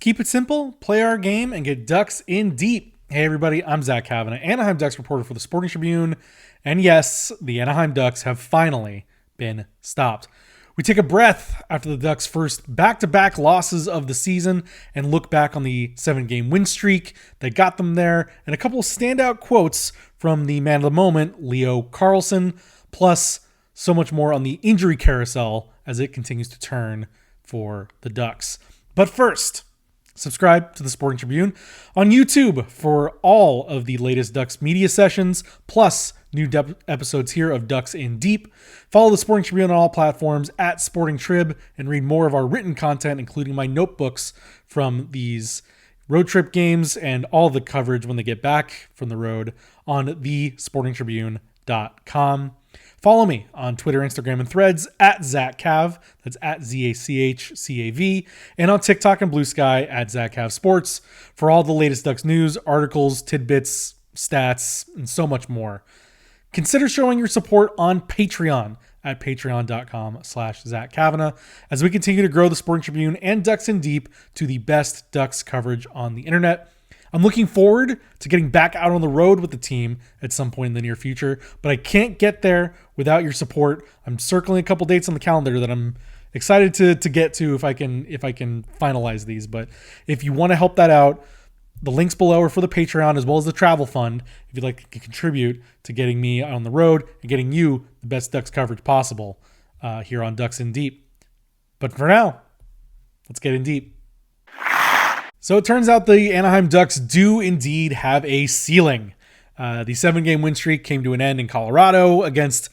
Keep it simple, play our game, and get Ducks in deep. Hey everybody, I'm Zach Cavanagh, Anaheim Ducks reporter for the Sporting Tribune. And yes, the Anaheim Ducks have finally been stopped. We take a breath after the Ducks' first back-to-back losses of the season and look back on the 7-game win streak that got them there, and a couple of standout quotes from the man of the moment, Leo Carlsson, plus so much more on the injury carousel as it continues to turn for the Ducks. But first, subscribe to the Sporting Tribune on YouTube for all of the latest Ducks media sessions, plus new episodes here of Ducks in Deep. Follow the Sporting Tribune on all platforms at Sporting Trib and read more of our written content, including my notebooks from these road trip games and all the coverage when they get back from the road on thesportingtribune.com. Follow me on Twitter, Instagram, and Threads at Zach Cav. That's at ZACHCAV. And on TikTok and Blue Sky at Zach Cav Sports for all the latest Ducks news, articles, tidbits, stats, and so much more. Consider showing your support on Patreon at patreon.com/Zach Cavanagh as we continue to grow the Sporting Tribune and Ducks in Deep to the best Ducks coverage on the internet. I'm looking forward to getting back out on the road with the team at some point in the near future, but I can't get there without your support. I'm circling a couple dates on the calendar that I'm excited to get to if I can finalize these. But if you want to help that out, the links below are for the Patreon as well as the travel fund if you'd like to contribute to getting me on the road and getting you the best Ducks coverage possible here on Ducks in Deep. But for now, let's get in deep. So it turns out the Anaheim Ducks do indeed have a ceiling. The 7-game win streak came to an end in Colorado against,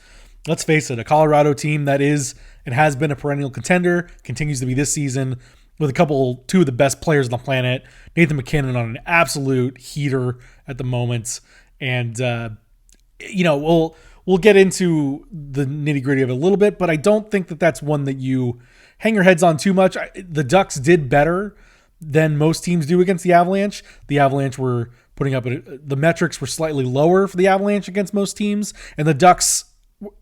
let's face it, a Colorado team that is and has been a perennial contender, continues to be this season, with two of the best players on the planet. Nathan MacKinnon on an absolute heater at the moment. And, we'll get into the nitty-gritty of it a little bit, but I don't think that that's one that you hang your heads on too much. The Ducks did better than most teams do against the Avalanche. The Avalanche were putting up, the metrics were slightly lower for the Avalanche against most teams, and the Ducks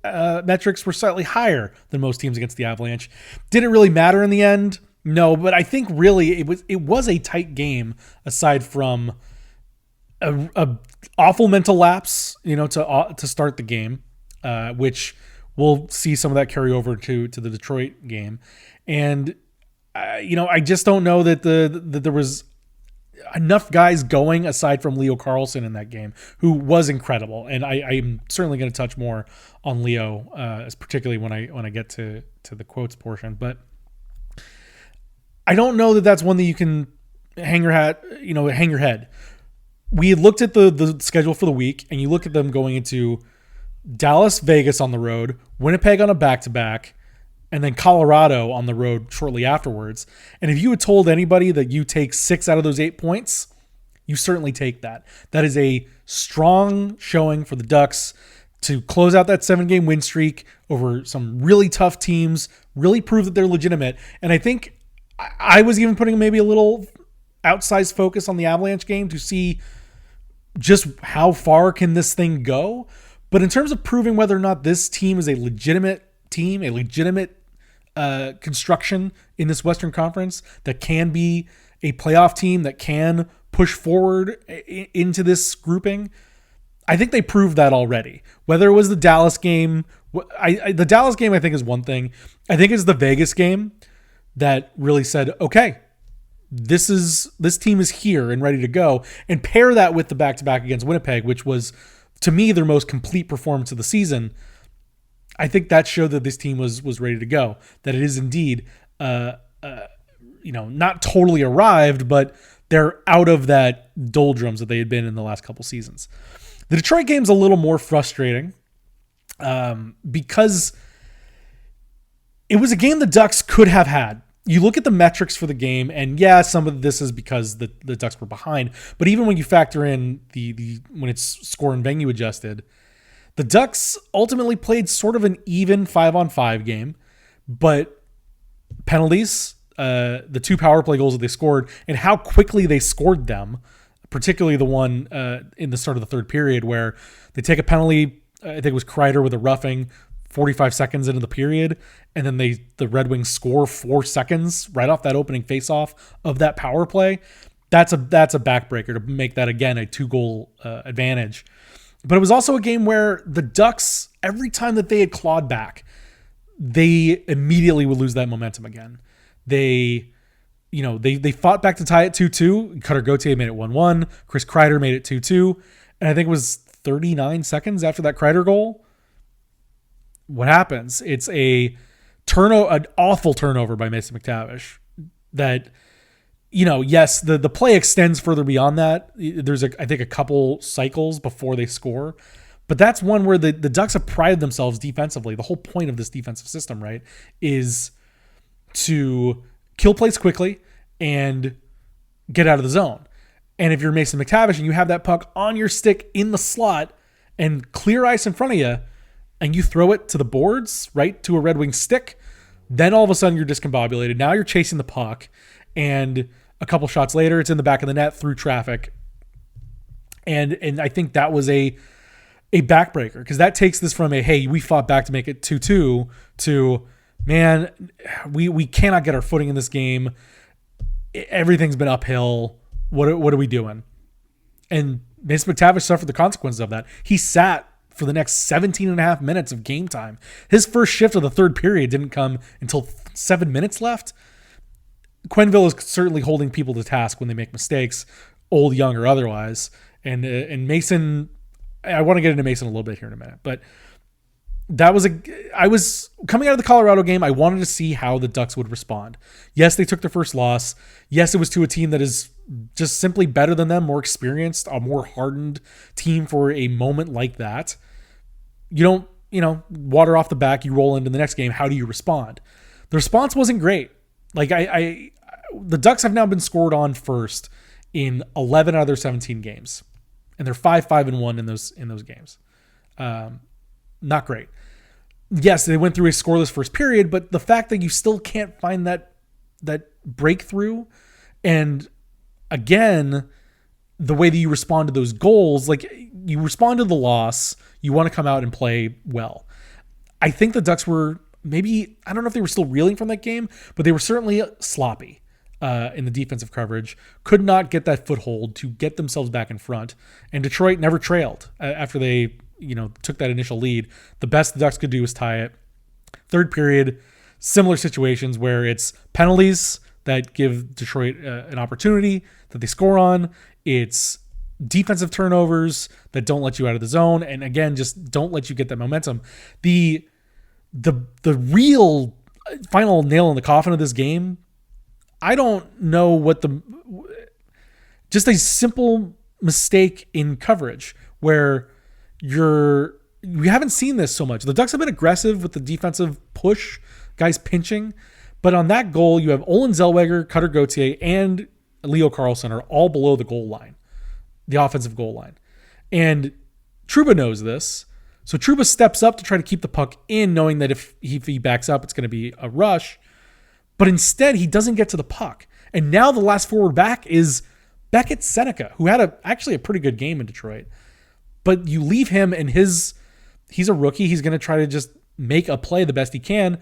metrics were slightly higher than most teams against the Avalanche. Did it really matter in the end? No, but I think really it was a tight game aside from a awful mental lapse, to start the game, which we'll see some of that carry over to the Detroit game. And I just don't know that that there was enough guys going aside from Leo Carlsson in that game, who was incredible. And I'm certainly going to touch more on Leo, particularly when I get to the quotes portion. But I don't know that that's one that you can hang your head. We looked at the schedule for the week, and you look at them going into Dallas, Vegas on the road, Winnipeg on a back-to-back, and then Colorado on the road shortly afterwards. And if you had told anybody that you take 6 out of those 8 points, you certainly take that. That is a strong showing for the Ducks to close out that 7-game win streak over some really tough teams, really prove that they're legitimate. And I think I was even putting maybe a little outsized focus on the Avalanche game to see just how far can this thing go. But in terms of proving whether or not this team is a legitimate team, a legitimate construction in this Western Conference that can be a playoff team that can push forward into this grouping, I think they proved that already. Whether it was the Dallas game, the Dallas game I think is one thing. I think it's the Vegas game that really said, okay, this team is here and ready to go, and pair that with the back-to-back against Winnipeg, which was, to me, their most complete performance of the season. I think that showed that this team was ready to go, that it is indeed, not totally arrived, but they're out of that doldrums that they had been in the last couple seasons. The Detroit game's a little more frustrating because it was a game the Ducks could have had. You look at the metrics for the game, and yeah, some of this is because the Ducks were behind, but even when you factor in the when it's score and venue adjusted, the Ducks ultimately played sort of an even 5-on-5 game, but penalties, the 2 power play goals that they scored, and how quickly they scored them, particularly the one in the start of the third period where they take a penalty, I think it was Kreider with a roughing, 45 seconds into the period, and then the Red Wings score 4 seconds right off that opening faceoff of that power play. That's a backbreaker to make that, again, a 2-goal advantage. But it was also a game where the Ducks, every time that they had clawed back, they immediately would lose that momentum again. They fought back to tie it 2-2. Cutter Gauthier made it 1-1. Chris Kreider made it 2-2. And I think it was 39 seconds after that Kreider goal. What happens? It's an awful turnover by Mason McTavish that, yes, the play extends further beyond that. There's I think a couple cycles before they score, but that's one where the Ducks have prided themselves defensively. The whole point of this defensive system, right, is to kill plays quickly and get out of the zone. And if you're Mason McTavish and you have that puck on your stick in the slot and clear ice in front of you, and you throw it to the boards, right, to a Red Wing stick, then all of a sudden you're discombobulated. Now you're chasing the puck, and a couple shots later, it's in the back of the net through traffic. And I think that was a backbreaker, because that takes this from hey, we fought back to make it 2-2 to, man, we cannot get our footing in this game. Everything's been uphill. What are we doing? And Mason McTavish suffered the consequences of that. He sat for the next 17 and a half minutes of game time. His first shift of the third period didn't come until 7 minutes left. Quenneville is certainly holding people to task when they make mistakes, old, young, or otherwise. And Mason, I want to get into Mason a little bit here in a minute, but I was coming out of the Colorado game. I wanted to see how the Ducks would respond. Yes, they took their first loss. Yes, it was to a team that is just simply better than them, more experienced, a more hardened team for a moment like that. You don't, water off the back, you roll into the next game. How do you respond? The response wasn't great. Like the Ducks have now been scored on first in 11 out of their 17 games, and they're 5-5-1 in those games. Not great. Yes, they went through a scoreless first period, but the fact that you still can't find that breakthrough, and again, the way that you respond to those goals, like you respond to the loss, you want to come out and play well. I think the Ducks were maybe, I don't know if they were still reeling from that game, but they were certainly sloppy in the defensive coverage, could not get that foothold to get themselves back in front. And Detroit never trailed after they, took that initial lead. The best the Ducks could do was tie it. Third period, similar situations where it's penalties that give Detroit an opportunity that they score on. It's defensive turnovers that don't let you out of the zone, and again, just don't let you get that momentum. The real final nail in the coffin of this game, I don't know what just a simple mistake in coverage where we haven't seen this so much. The Ducks have been aggressive with the defensive push, guys pinching, but on that goal, you have Olin Zellweger, Cutter Gauthier, and Leo Carlsson are all below the goal line, the offensive goal line. And Trouba knows this. So Trouba steps up to try to keep the puck in, knowing that if he backs up, it's going to be a rush. But instead, he doesn't get to the puck. And now the last forward back is Beckett Seneca, who had actually a pretty good game in Detroit. But you leave him, and he's a rookie. He's going to try to just make a play the best he can.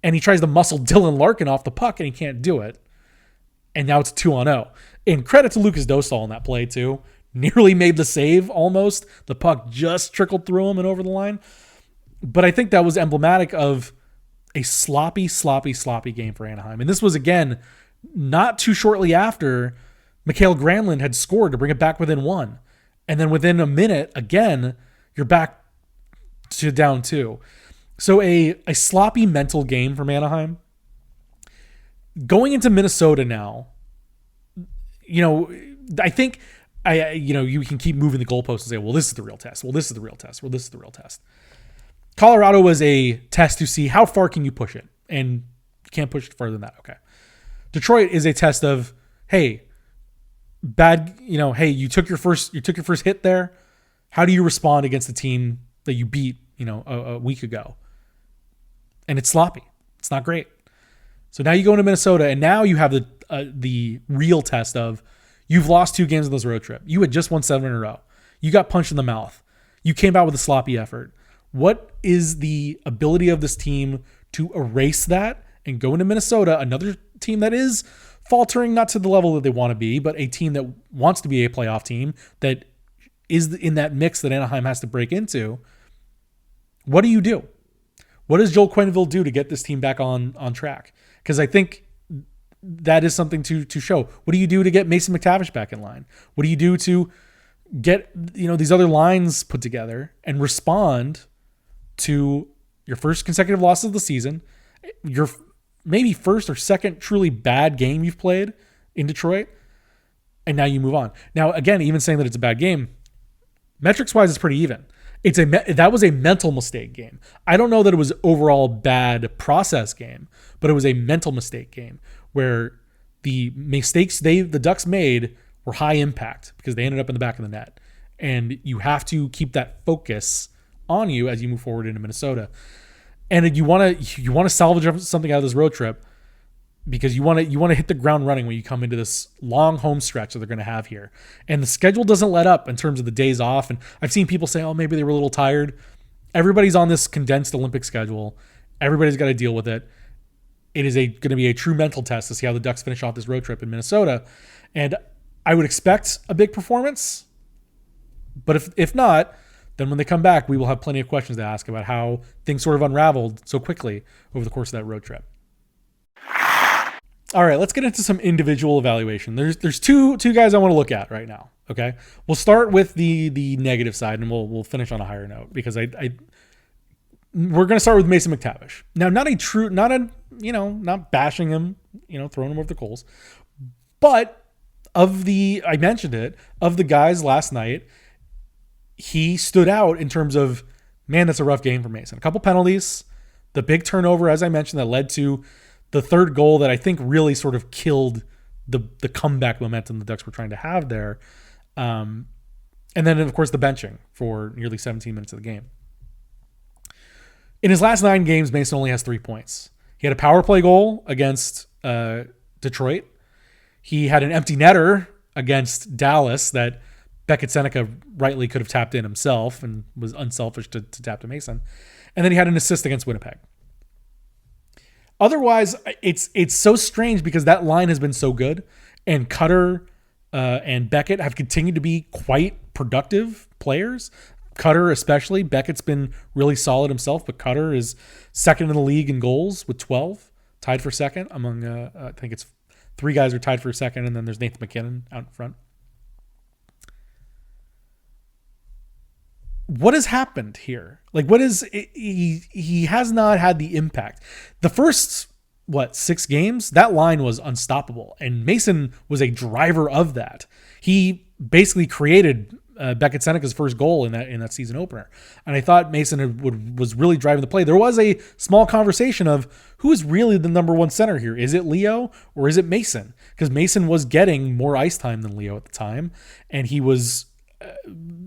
And he tries to muscle Dylan Larkin off the puck, and he can't do it. And now it's 2-on-0. And credit to Lucas Dostal in that play, too. Nearly made the save, almost. The puck just trickled through him and over the line. But I think that was emblematic of a sloppy game for Anaheim. And this was, again, not too shortly after Mikael Granlund had scored to bring it back within 1. And then within a minute, again, you're back to down 2. So a sloppy mental game from Anaheim. Going into Minnesota now, I think you can keep moving the goalposts and say, well, this is the real test. Well, this is the real test. Well, this is the real test. Colorado was a test to see how far can you push it, and you can't push it further than that. Okay. Detroit is a test of, hey, you took your first hit there. How do you respond against the team that you beat, a week ago? And it's sloppy. It's not great. So now you go into Minnesota, and now you have the real test of, you've lost 2 games on this road trip. You had just won 7 in a row. You got punched in the mouth. You came out with a sloppy effort. What is the ability of this team to erase that and go into Minnesota, another team that is faltering, not to the level that they want to be, but a team that wants to be a playoff team that is in that mix that Anaheim has to break into? What do you do? What does Joel Quenneville do to get this team back on track? Because I think that is something to show. What do you do to get Mason McTavish back in line? What do you do to get these other lines put together and respond to your first consecutive loss of the season, your maybe first or second truly bad game you've played in Detroit, and now you move on? Now, again, even saying that it's a bad game, metrics-wise, it's pretty even. That was a mental mistake game. I don't know that it was overall bad process game, but it was a mental mistake game where the mistakes the Ducks made were high impact because they ended up in the back of the net. And you have to keep that focus on you as you move forward into Minnesota. And you want to salvage something out of this road trip because you want to hit the ground running when you come into this long home stretch that they're going to have here. And the schedule doesn't let up in terms of the days off. And I've seen people say, oh, maybe they were a little tired. Everybody's on this condensed Olympic schedule. Everybody's got to deal with it. It is going to be a true mental test to see how the Ducks finish off this road trip in Minnesota. And I would expect a big performance. But if not, then when they come back, we will have plenty of questions to ask about how things sort of unraveled so quickly over the course of that road trip. All right, let's get into some individual evaluation. There's two guys I want to look at right now. Okay, we'll start with the negative side, and we'll finish on a higher note because we're going to start with Mason McTavish. Now, not bashing him, throwing him over the coals, but I mentioned it, of the guys last night, he stood out in terms of, man, that's a rough game for Mason. A couple penalties, the big turnover, as I mentioned, that led to the third goal that I think really sort of killed the comeback momentum the Ducks were trying to have there. And then, of course, the benching for nearly 17 minutes of the game. In his last 9 games, Mason only has 3 points. He had a power play goal against Detroit. He had an empty netter against Dallas that Beckett-Seneca rightly could have tapped in himself and was unselfish to tap to Mason. And then he had an assist against Winnipeg. Otherwise, it's so strange because that line has been so good, and Cutter and Beckett have continued to be quite productive players. Cutter especially. Beckett's been really solid himself, but Cutter is second in the league in goals with 12, tied for second among, I think it's 3 guys are tied for second, and then there's Nathan McKinnon out in front. What has happened here? Like, what is he has not had the impact. The first 6 games, that line was unstoppable, and Mason was a driver of that. He basically created Beckett-Seneca's first goal in that season opener, and I thought Mason was really driving the play. There was a small conversation of who is really the number 1 center here. Is it Leo or is it Mason? Because Mason was getting more ice time than Leo at the time, and he was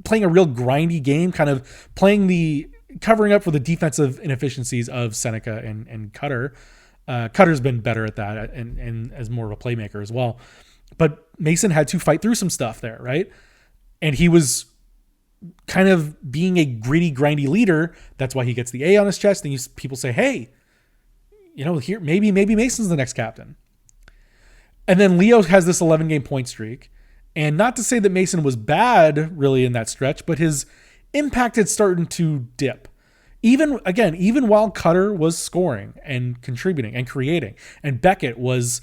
playing a real grindy game, kind of covering up for the defensive inefficiencies of Seneca and Cutter. Cutter's been better at that and as more of a playmaker as well. But Mason had to fight through some stuff there, right? And he was kind of being a gritty, grindy leader. That's why he gets the A on his chest. And people say, hey, here, maybe Mason's the next captain. And then Leo has this 11-game point streak. And not to say that Mason was bad really in that stretch, but his impact had started to dip. Even while Cutter was scoring and contributing and creating, and Beckett was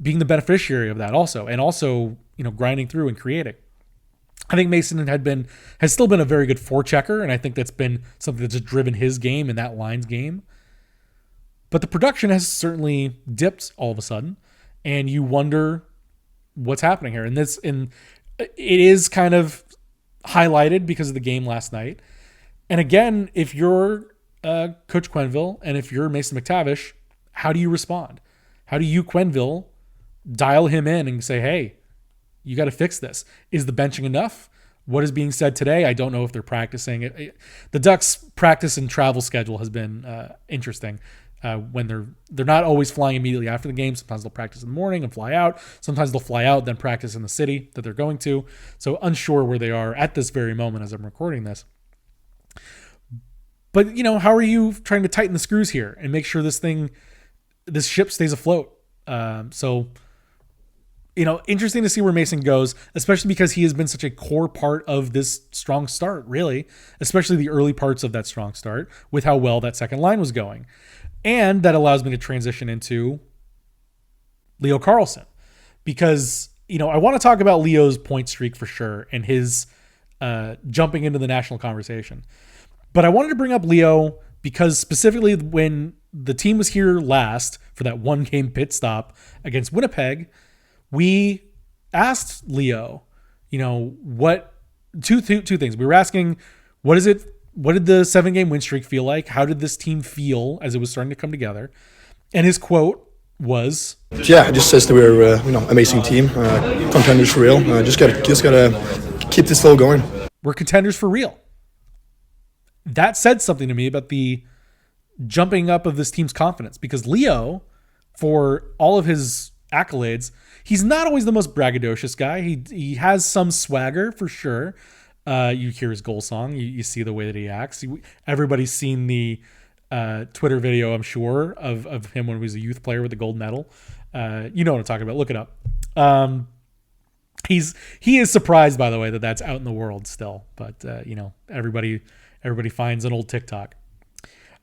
being the beneficiary of that also, and also, grinding through and creating. I think Mason has still been a very good forechecker, and I think that's been something that's just driven his game and that line's game. But the production has certainly dipped all of a sudden, and you wonder what's happening here. And it is kind of highlighted because of the game last night. And again, if you're Coach Quenneville and if you're Mason McTavish, how do you respond? How do you, Quenneville, dial him in and say, hey, you got to fix this? Is the benching enough? What is being said today? I don't know if they're practicing. The Ducks' practice and travel schedule has been interesting. When they're not always flying immediately after the game. Sometimes they'll practice in the morning and fly out. Sometimes they'll fly out, then practice in the city that they're going to. So unsure where they are at this very moment as I'm recording this. But, how are you trying to tighten the screws here and make sure this ship stays afloat? So, interesting to see where Mason goes, especially because he has been such a core part of this strong start, really, especially the early parts of that strong start with how well that second line was going. And that allows me to transition into Leo Carlsson because, I want to talk about Leo's point streak for sure and his jumping into the national conversation. But I wanted to bring up Leo because specifically when the team was here last for that 1-game pit stop against Winnipeg, we asked Leo, what two things. We were asking, what did the 7-game win streak feel like? How did this team feel as it was starting to come together? And his quote was, "Yeah, it just says that we're amazing team, contenders for real. Just gotta keep this flow going. We're contenders for real." That said something to me about the jumping up of this team's confidence because Leo, for all of his accolades, he's not always the most braggadocious guy. He has some swagger for sure. You hear his goal song. You see the way that he acts. Everybody's seen the Twitter video, I'm sure, of him when he was a youth player with the gold medal. You know what I'm talking about. Look it up. He is surprised, by the way, that that's out in the world still. But everybody finds an old TikTok.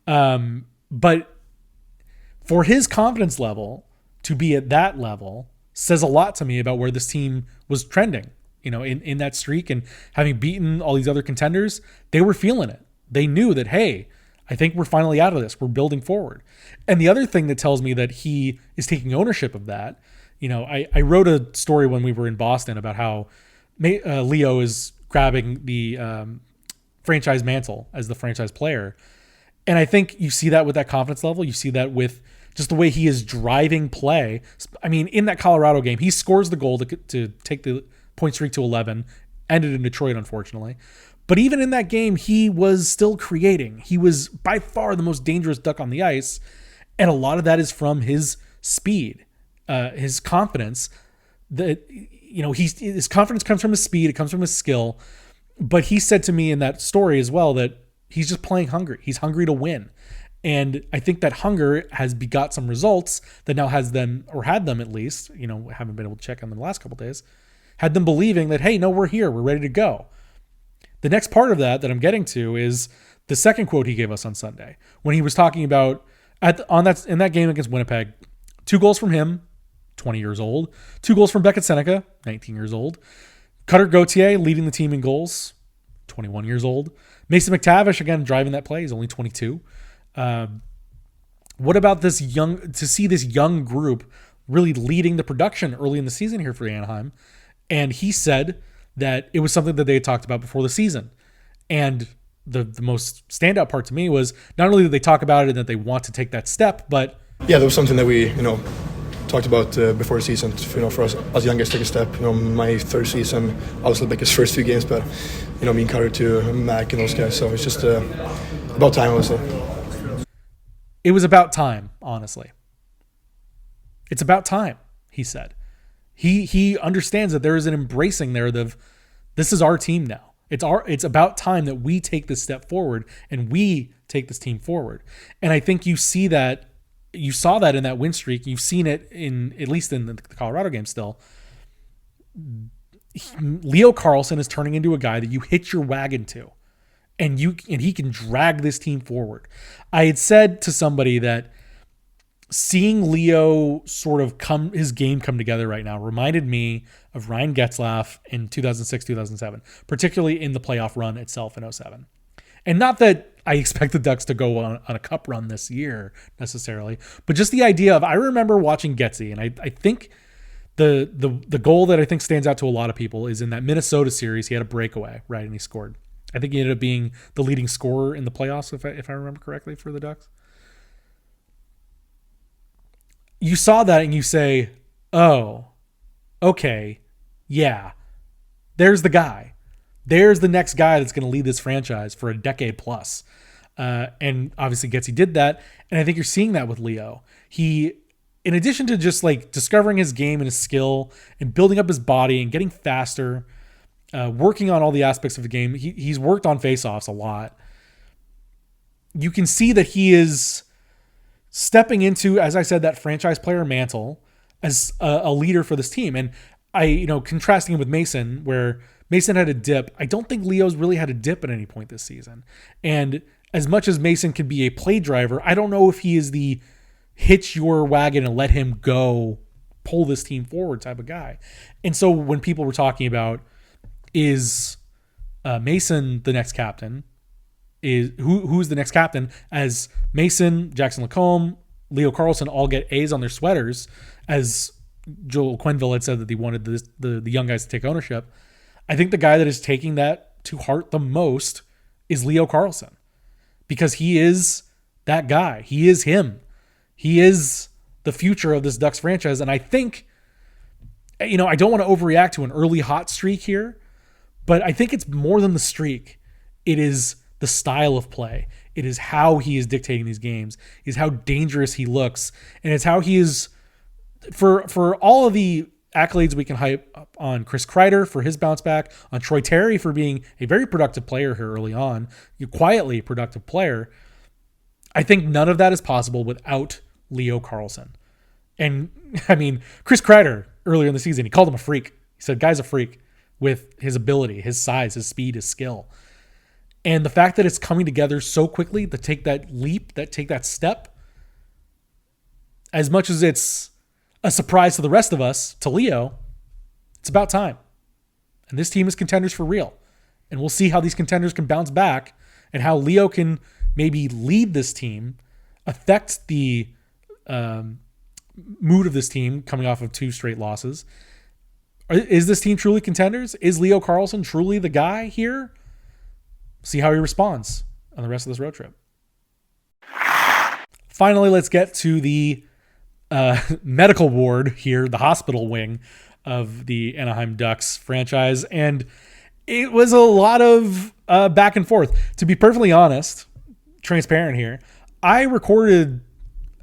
But for his confidence level to be at that level says a lot to me about where this team was trending, in that streak, and having beaten all these other contenders, they were feeling it. They knew that, hey, I think we're finally out of this. We're building forward. And the other thing that tells me that he is taking ownership of that, I wrote a story when we were in Boston about how Leo is grabbing the franchise mantle as the franchise player. And I think you see that with that confidence level. You see that with just the way he is driving play. I mean, in that Colorado game, he scores the goal to take the point streak to 11, ended in Detroit, unfortunately. But even in that game, he was still creating. He was by far the most dangerous Duck on the ice. And a lot of that is from his speed, his confidence. His confidence comes from his speed. It comes from his skill. But he said to me in that story as well that he's just playing hungry. He's hungry to win. And I think that hunger has begot some results that now has them, or had them at least, haven't been able to check on them the last couple of days, had them believing that, hey, no, we're here. We're ready to go. The next part of that I'm getting to is the second quote he gave us on Sunday when he was talking about in that game against Winnipeg, 2 goals from him, 20 years old, 2 goals from Beckett Seneca, 19 years old, Cutter Gauthier leading the team in goals, 21 years old, Mason McTavish, again, driving that play, he's only 22. What about to see this young group really leading the production early in the season here for Anaheim? And he said that it was something that they had talked about before the season. And the most standout part to me was not only did they talk about it and that they want to take that step, but yeah, that was something that we talked about before the season. For us young guys, take a step. My third season, obviously Beckett's first 2 games, but me and Carter to Mac and those guys. So it's just about time, I would say. It was about time, honestly. It's about time, he said. He understands that there is an embracing there of this is our team now. It's about time that we take this step forward and we take this team forward. And I think you saw that in that win streak. You've seen it at least in the Colorado game still. Leo Carlsson is turning into a guy that you hitch your wagon to. And he can drag this team forward. I had said to somebody that seeing Leo sort of his game come together right now reminded me of Ryan Getzlaf in 2006-2007, particularly in the playoff run itself in 2007. And not that I expect the Ducks to go on a cup run this year necessarily, but just the idea of, I remember watching Getzy, and I think the goal that I think stands out to a lot of people is in that Minnesota series. He had a breakaway, right, and he scored. I think he ended up being the leading scorer in the playoffs, if I remember correctly, for the Ducks. You saw that and you say, oh, okay, yeah, there's the guy. There's the next guy that's going to lead this franchise for a decade plus. And obviously Getzy did that. And I think you're seeing that with Leo. He, in addition to just like discovering his game and his skill and building up his body and getting faster, working on all the aspects of the game, he's worked on faceoffs a lot. you can see that he is stepping into, as I said, that franchise player mantle as a leader for this team. And contrasting him with Mason, where Mason had a dip, I don't think Leo's really had a dip at any point this season. And as much as Mason could be a play driver, I don't know if he is the hitch your wagon and let him go, pull this team forward type of guy. And so when people were talking about, is Mason the next captain, is who's the next captain, as Mason, Jackson Lacombe, Leo Carlsson all get A's on their sweaters, as Joel Quenneville had said that he wanted the young guys to take ownership. I think the guy that is taking that to heart the most is Leo Carlsson, because he is that guy. He is him. He is the future of this Ducks franchise. And I think, I don't want to overreact to an early hot streak here, but I think it's more than the streak. It is the style of play. It is how he is dictating these games. It is how dangerous he looks. And it's how he is, for all of the accolades we can hype up on Chris Kreider for his bounce back, on Troy Terry for being a very productive player here early on, quietly productive player. I think none of that is possible without Leo Carlsson. And I mean, Chris Kreider earlier in the season, he called him a freak. He said, guy's a freak with his ability, his size, his speed, his skill. And the fact that it's coming together so quickly to take that leap, take that step, as much as it's a surprise to the rest of us, to Leo, it's about time. And this team is contenders for real. And we'll see how these contenders can bounce back and how Leo can maybe lead this team, affect the mood of this team coming off of 2 straight losses. Is this team truly contenders? Is Leo Carlsson truly the guy here? See how he responds on the rest of this road trip. Finally, let's get to the medical ward here, the hospital wing of the Anaheim Ducks franchise. And it was a lot of back and forth. To be perfectly honest, transparent here, I recorded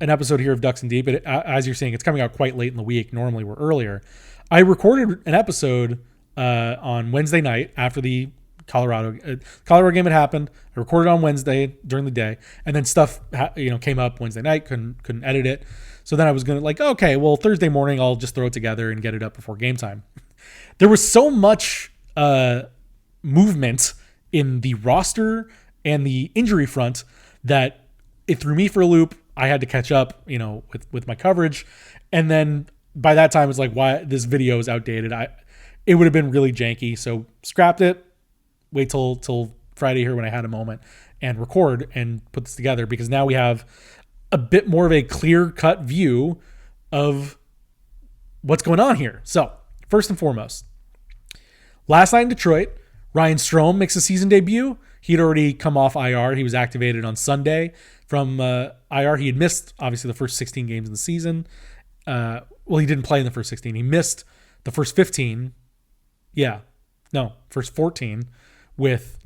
an episode here of Ducks and Deep, but as you're seeing, it's coming out quite late in the week. Normally we're earlier. I recorded an episode on Wednesday night after the Colorado game had happened. I recorded on Wednesday during the day, and then stuff came up Wednesday night. Couldn't edit it, so then I was gonna okay, well, Thursday morning I'll just throw it together and get it up before game time. There was so much movement in the roster and the injury front that it threw me for a loop. I had to catch up, with my coverage, and then by that time it's like, why this video is outdated. It would have been really janky, so scrapped it. Wait till Friday here when I had a moment and record and put this together, because now we have a bit more of a clear-cut view of what's going on here. So, first and foremost, last night in Detroit, Ryan Strome makes a season debut. He'd already come off IR. He was activated on Sunday from IR. He had missed, obviously, the first 16 games in the season. He didn't play in the first 16. He missed the first 15. First 14 with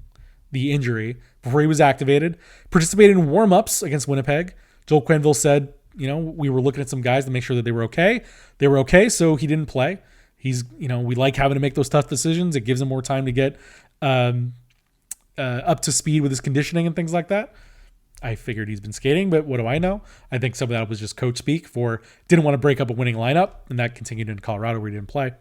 the injury before he was activated. Participated in warm-ups against Winnipeg. Joel Quenneville said, we were looking at some guys to make sure that they were okay. They were okay, so he didn't play. He's, we like having to make those tough decisions. It gives him more time to get up to speed with his conditioning and things like that. I figured he's been skating, but what do I know? I think some of that was just coach speak for didn't want to break up a winning lineup, and that continued in Colorado where he didn't play.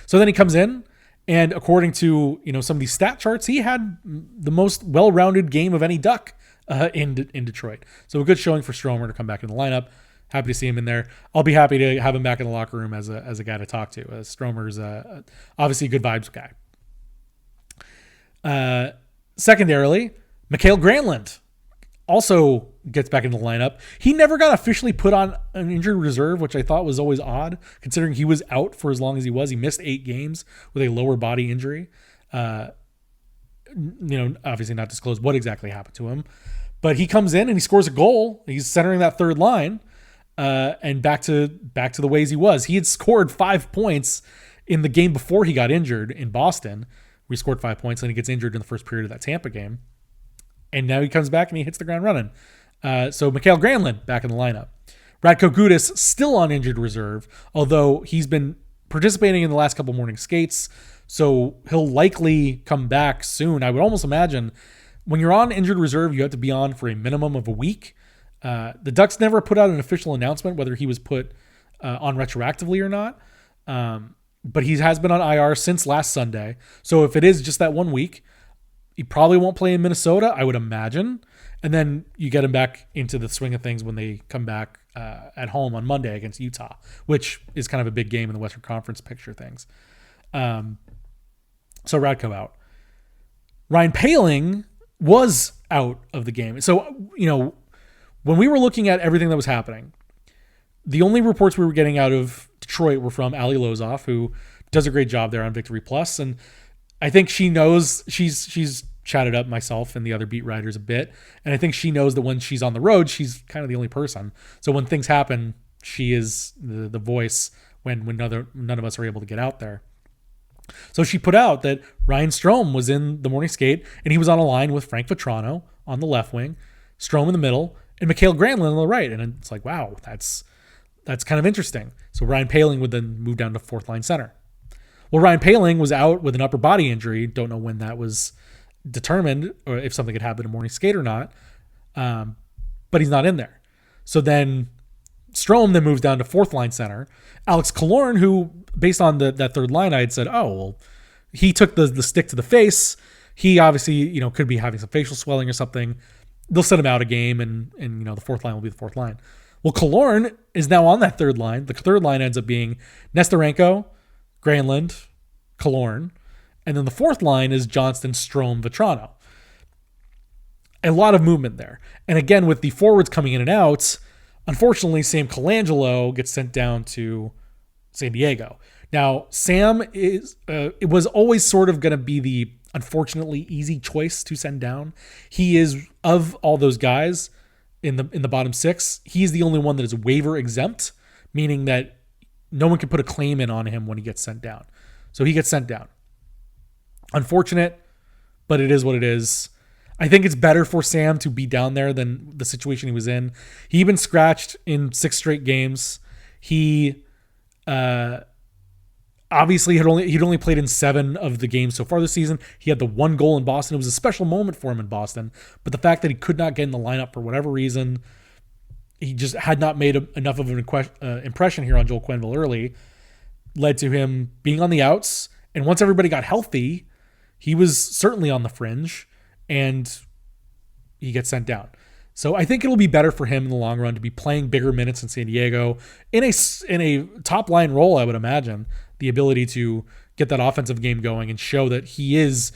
So then he comes in, and according to some of these stat charts, he had the most well-rounded game of any Duck in Detroit. So a good showing for Stromer to come back in the lineup. Happy to see him in there. I'll be happy to have him back in the locker room as a guy to talk to. Stromer's obviously a good vibes guy. Secondarily, Mikael Granlund also gets back into the lineup. He never got officially put on an injured reserve, which I thought was always odd, considering he was out for as long as he was. He missed 8 games with a lower body injury. Obviously not disclosed what exactly happened to him, but he comes in and he scores a goal. He's centering that third line, and back to the ways he was. He had scored 5 points in the game before he got injured in Boston. We scored 5 points, and he gets injured in the first period of that Tampa game. And now he comes back and he hits the ground running. So Mikael Granlund back in the lineup. Radko Gudas still on injured reserve, although he's been participating in the last couple morning skates. So he'll likely come back soon. I would almost imagine when you're on injured reserve, you have to be on for a minimum of a week. The Ducks never put out an official announcement whether he was put on retroactively or not. But he has been on IR since last Sunday. So if it is just that 1 week, he probably won't play in Minnesota, I would imagine. And then you get him back into the swing of things when they come back at home on Monday against Utah, which is kind of a big game in the Western Conference picture things. So Radko out. Ryan Poehling was out of the game. So, when we were looking at everything that was happening, the only reports we were getting out of Detroit were from Ali Lozoff, who does a great job there on Victory Plus. And I think she knows, she's chatted up myself and the other beat writers a bit. And I think she knows that when she's on the road, she's kind of the only person. So when things happen, she is the voice when none of us are able to get out there. So she put out that Ryan Strome was in the morning skate and he was on a line with Frank Vetrano on the left wing, Strome in the middle, and Mikael Granlund on the right. And it's like, wow, that's kind of interesting. So Ryan Poehling would then move down to fourth line center. Well, Ryan Poehling was out with an upper body injury. Don't know when that was determined or if something had happened in morning skate or not. But he's not in there. So then Strome then moves down to fourth line center. Alex Killorn, who based on that third line, I had said, oh, well, he took the stick to the face. He obviously, could be having some facial swelling or something. They'll send him out a game and the fourth line will be the fourth line. Well, Killorn is now on that third line. The third line ends up being Nesterenko, Granlund, Killorn. And then the fourth line is Johnston, Strome, Vetrano. A lot of movement there. And again, with the forwards coming in and out, unfortunately, Sam Colangelo gets sent down to San Diego. Now, Sam it was always sort of going to be the unfortunately easy choice to send down. He is, of all those guys in the bottom six, he's the only one that is waiver exempt, meaning that no one can put a claim in on him when he gets sent down. So he gets sent down. Unfortunate, but it is what it is. I think it's better for Sam to be down there than the situation he was in. He'd been scratched in 6 straight games. He obviously he'd only played in 7 of the games so far this season. He had the 1 goal in Boston. It was a special moment for him in Boston. But the fact that he could not get in the lineup for whatever reason, he just had not made enough of an impression here on Joel Quenneville early, led to him being on the outs. And once everybody got healthy, he was certainly on the fringe. And he gets sent down. So I think it'll be better for him in the long run to be playing bigger minutes in San Diego in a top line role, I would imagine. The ability to get that offensive game going and show that he is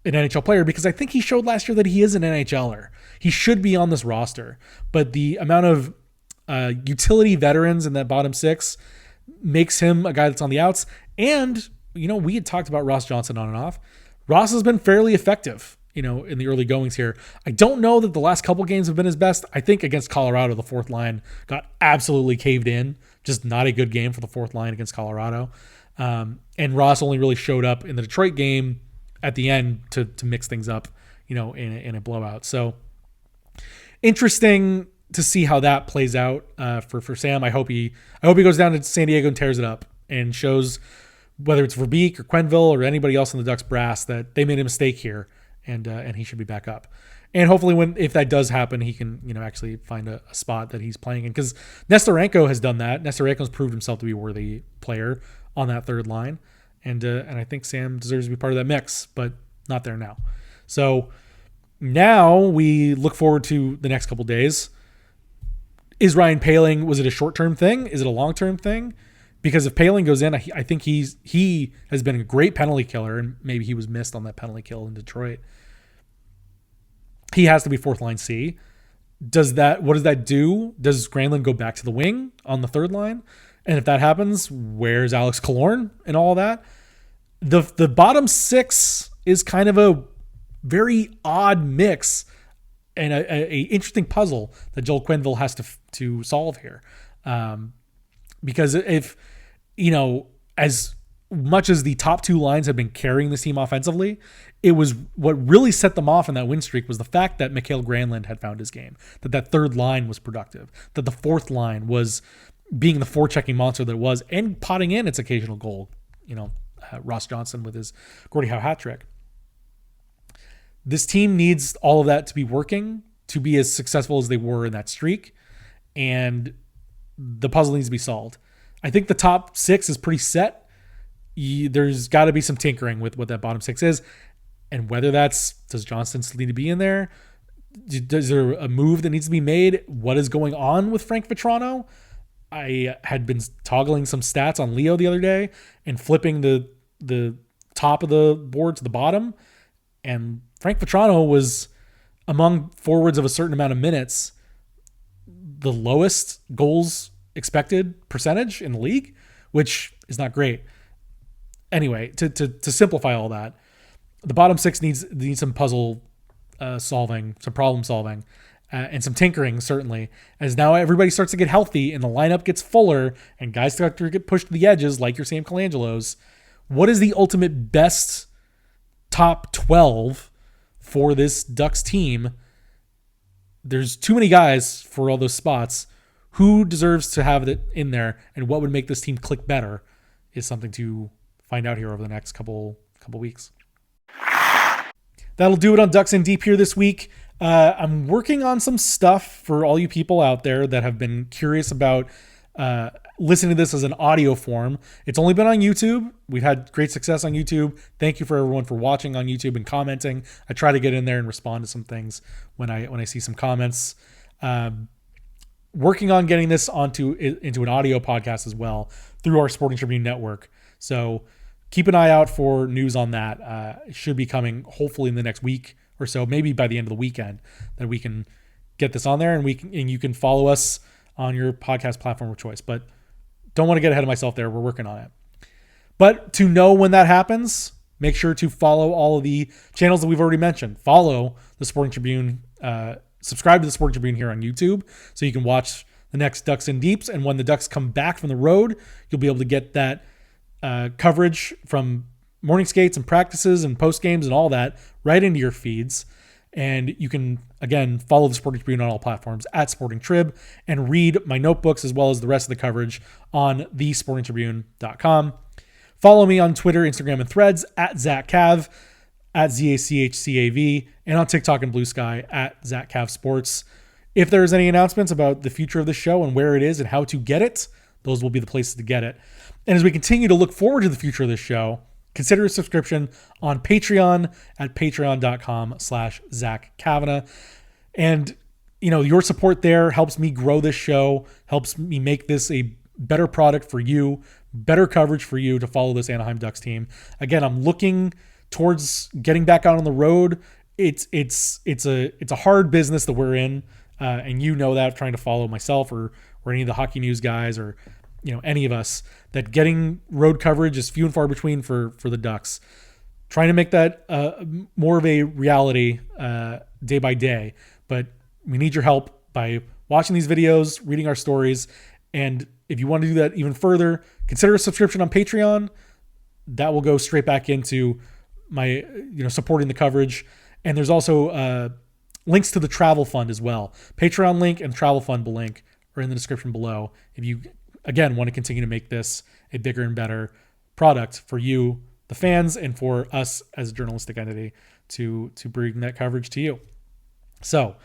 an NHL player, because I think he showed last year that he is an NHLer. He should be on this roster. But the amount of utility veterans in that bottom 6 makes him a guy that's on the outs. And, we had talked about Ross Johnson on and off. Ross has been fairly effective, in the early goings here. I don't know that the last couple games have been his best. I think against Colorado, the fourth line got absolutely caved in. Just not a good game for the fourth line against Colorado. And Ross only really showed up in the Detroit game at the end to mix things up, in a blowout. So interesting to see how that plays out for Sam. I hope he goes down to San Diego and tears it up and shows, whether it's Verbeek or Quenneville or anybody else in the Ducks brass, that they made a mistake here. And he should be back up. And hopefully if that does happen, he can, actually find a spot that he's playing in, because Nesterenko has done that. Nesterenko's proved himself to be a worthy player on that third line. And I think Sam deserves to be part of that mix, but not there now. So now we look forward to the next couple days. Is Ryan Poehling, was it a short-term thing? Is it a long-term thing? Because if Poehling goes in, I think he has been a great penalty killer, and maybe he was missed on that penalty kill in Detroit. He has to be fourth line C. What does that do? Does Granlund go back to the wing on the third line? And if that happens, where's Alex Killorn and all of that? The bottom 6 is kind of a very odd mix and a interesting puzzle that Joel Quenneville has to solve here. Because if, as much as the top 2 lines have been carrying this team offensively, it was what really set them off in that win streak was the fact that Mikael Granlund had found his game, that third line was productive, that the fourth line was being the forechecking monster that it was, and potting in its occasional goal. Ross Johnson with his Gordie Howe hat trick. This team needs all of that to be working to be as successful as they were in that streak. And the puzzle needs to be solved. I think the top 6 is pretty set. There's got to be some tinkering with what that bottom 6 is. And whether does Johnston still need to be in there? Is there a move that needs to be made? What is going on with Frank Vetrano? I had been toggling some stats on Leo the other day and flipping the top of the board to the bottom. And Frank Vetrano was, among forwards of a certain amount of minutes, the lowest goals expected percentage in the league, which is not great. Anyway, to simplify all that, the bottom 6 needs some puzzle solving, some problem solving, and some tinkering, certainly, as now everybody starts to get healthy and the lineup gets fuller and guys start to get pushed to the edges like your Sam Colangelos. What is the ultimate best top 12 for this Ducks team? There's too many guys for all those spots. Who deserves to have it in there, and what would make this team click better is something to find out here over the next couple weeks. That'll do it on Ducks in Deep here this week. I'm working on some stuff for all you people out there that have been curious about listening to this as an audio form. It's only been on YouTube. We've had great success on YouTube. Thank you for everyone for watching on YouTube and commenting. I try to get in there and respond to some things when I see some comments. Working on getting this into an audio podcast as well through our Sporting Tribune network. So keep an eye out for news on that. It should be coming hopefully in the next week or so, maybe by the end of the weekend, that we can get this on there and you can follow us on your podcast platform of choice. But don't want to get ahead of myself there. We're working on it. But to know when that happens, make sure to follow all of the channels that we've already mentioned. Follow the Sporting Tribune, subscribe to the Sporting Tribune here on YouTube so you can watch the next Ducks in Deeps. And when the Ducks come back from the road, you'll be able to get that coverage from morning skates and practices and post games and all that right into your feeds. And you can, again, follow the Sporting Tribune on all platforms at Sporting Trib and read my notebooks as well as the rest of the coverage on thesportingtribune.com. Follow me on Twitter, Instagram, and Threads at Zach Cav, at ZACHCAV, and on TikTok and Blue Sky at Zach Cav Sports. If there's any announcements about the future of the show and where it is and how to get it, those will be the places to get it. And as we continue to look forward to the future of this show, consider a subscription on Patreon at patreon.com/Zach Cavanagh. And, your support there helps me grow this show, helps me make this a better product for you, better coverage for you to follow this Anaheim Ducks team. Again, I'm looking towards getting back out on the road. It's a hard business that we're in. And that, trying to follow myself or any of the hockey news guys or any of us, that getting road coverage is few and far between for the Ducks. Trying to make that more of a reality day by day, but we need your help by watching these videos, reading our stories, and if you want to do that even further, consider a subscription on Patreon. That will go straight back into my supporting the coverage. And there's also links to the travel fund as well. Patreon link and travel fund link are in the description below if you again want to continue to make this a bigger and better product for you, the fans, and for us as a journalistic entity to bring that coverage to you. So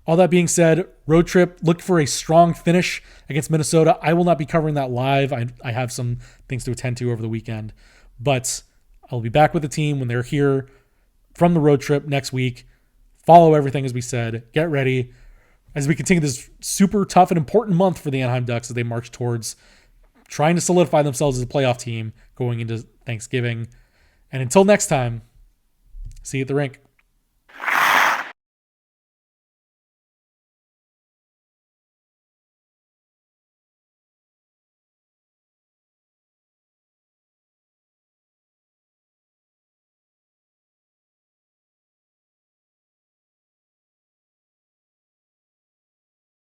all that being said, road trip, look for a strong finish against Minnesota. I will not be covering that live. I have some things to attend to over the weekend, but I'll be back with the team when they're here from the road trip next week. Follow everything as we said. Get ready as we continue this super tough and important month for the Anaheim Ducks as they march towards trying to solidify themselves as a playoff team going into Thanksgiving. And until next time, see you at the rink.